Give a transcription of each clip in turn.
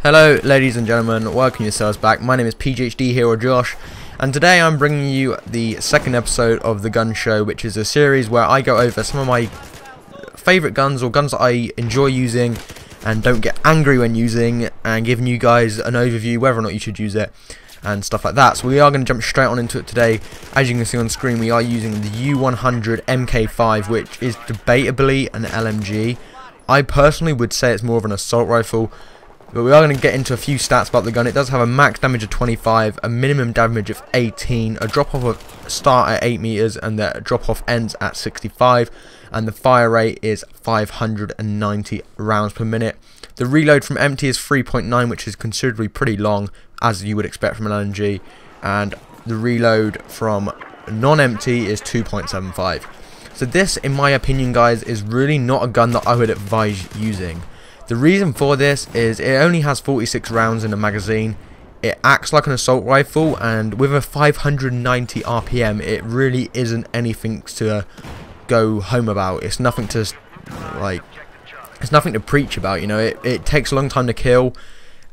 Hello ladies and gentlemen, welcome yourselves back. My name is PGHD Hero Josh, and today I'm bringing you the second episode of The Gun Show, which is a series where I go over some of my favourite guns or guns that I enjoy using and don't get angry when using, and giving you guys an overview whether or not you should use it and stuff like that. So we are going to jump straight on into it today. As you can see on screen, we are using the U100 MK5, which is debatably an LMG. I personally would say it's more of an assault rifle. But we are going to get into a few stats about the gun. It does have a max damage of 25, a minimum damage of 18, a drop-off of start at 8 meters, and the drop-off ends at 65, and the fire rate is 590 rounds per minute. The reload from empty is 3.9, which is considerably pretty long, as you would expect from an LMG, and the reload from non-empty is 2.75. So this, in my opinion, guys, is really not a gun that I would advise using. The reason for this is it only has 46 rounds in a magazine. It acts like an assault rifle, and with a 590 RPM, it really isn't anything to go home about. It's nothing to it's nothing to preach about. You know, it takes a long time to kill.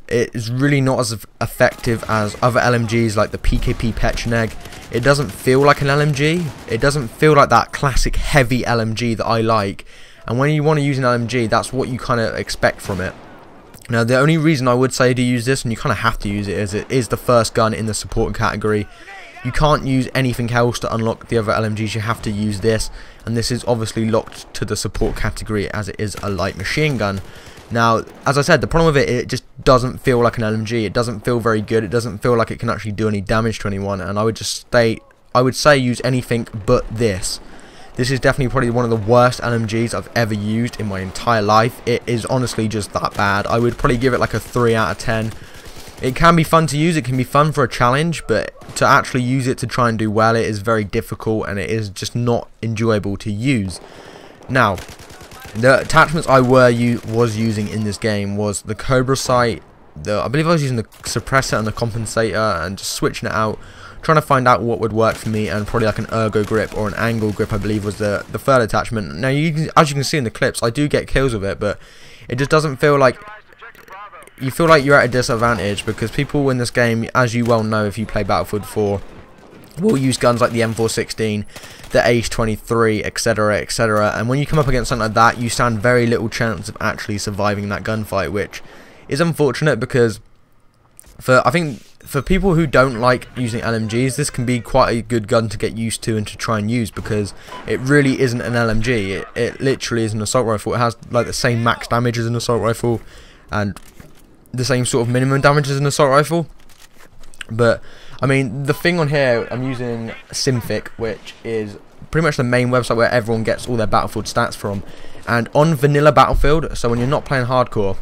It is really not as effective as other LMGs like the PKP Pecheneg. It doesn't feel like an LMG. It doesn't feel like that classic heavy LMG that I like. And when you want to use an LMG, that's what you kind of expect from it. Now, the only reason I would say to use this, and you kind of have to use it, is it is the first gun in the support category. You can't use anything else to unlock the other LMGs. You have to use this, and this is obviously locked to the support category as it is a light machine gun. Now, as I said, the problem with it, it just doesn't feel like an LMG. It doesn't feel very good. It doesn't feel like it can actually do any damage to anyone. And I would say use anything but this. This is definitely probably one of the worst LMGs I've ever used in my entire life. It is honestly just that bad. I would probably give it like a 3 out of 10. It can be fun to use, it can be fun for a challenge, but to actually use it to try and do well, it is very difficult, and it is just not enjoyable to use. Now, the attachments I was using in this game was the Cobra sight, I believe I was using the suppressor and the compensator, and just switching it out, trying to find out what would work for me, and probably like an ergo grip or an angle grip, I believe, was the third attachment. Now, as you can see in the clips, I do get kills with it, but it just doesn't feel like, you feel like you're at a disadvantage, because people in this game, as you well know if you play Battlefield 4, will use guns like the M416, the H23, etc, etc, and when you come up against something like that, you stand very little chance of actually surviving that gunfight, which is unfortunate, because I think for people who don't like using LMGs, this can be quite a good gun to get used to and to try and use, because it really isn't an LMG. It literally is an assault rifle. It has like the same max damage as an assault rifle and the same sort of minimum damage as an assault rifle. But I mean, the thing on here, I'm using Simfic, which is pretty much the main website where everyone gets all their Battlefield stats from. And on vanilla Battlefield, so when you're not playing hardcore,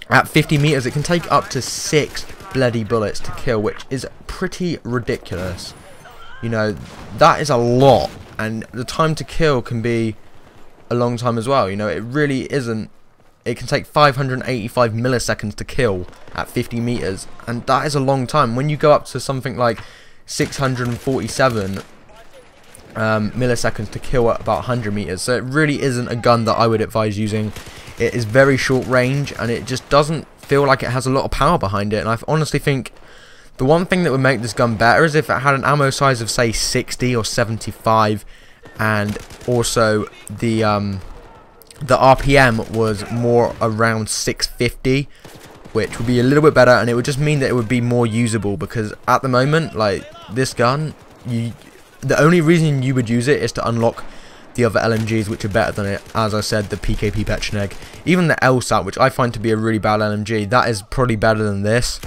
at 50 meters, it can take up to 6 bloody bullets to kill, which is pretty ridiculous. You know, that is a lot, and the time to kill can be a long time as well. You know, it really isn't. It can take 585 milliseconds to kill at 50 meters, and that is a long time. When you go up to something like 647 milliseconds to kill at about 100 meters, so it really isn't a gun that I would advise using. It is very short range, and it just doesn't feel like it has a lot of power behind it. And I honestly think the one thing that would make this gun better is if it had an ammo size of, say, 60 or 75, and also the RPM was more around 650, which would be a little bit better, and it would just mean that it would be more usable, because at the moment, like, this gun, the only reason you would use it is to unlock the other LMGs, which are better than it. As I said, the PKP Pecheneg, even the LSAT, which I find to be a really bad LMG, that is probably better than this,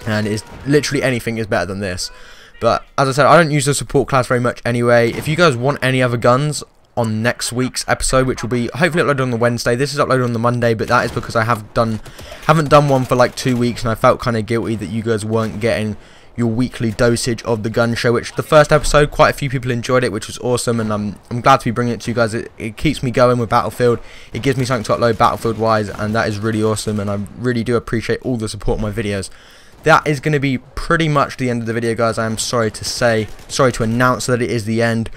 and is literally anything is better than this. But as I said, I don't use the support class very much anyway. If you guys want any other guns on next week's episode, which will be hopefully uploaded on the Wednesday, this is uploaded on the Monday, but that is because I haven't done one for like 2 weeks, and I felt kind of guilty that you guys weren't getting your weekly dosage of the gun show, which the first episode, quite a few people enjoyed it, which was awesome, and I'm glad to be bringing it to you guys. It keeps me going with Battlefield. It gives me something to upload Battlefield wise, and that is really awesome, and I really do appreciate all the support on my videos. That is going to be pretty much the end of the video, guys. I am sorry to announce that it is the end.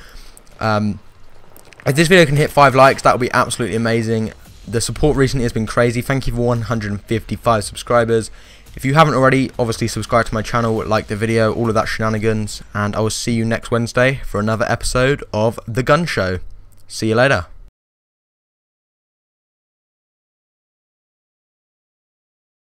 If this video can hit 5 likes, that would be absolutely amazing. The support recently has been crazy. Thank you for 155 subscribers. If you haven't already, obviously subscribe to my channel, like the video, all of that shenanigans, and I will see you next Wednesday for another episode of The Gun Show. See you later.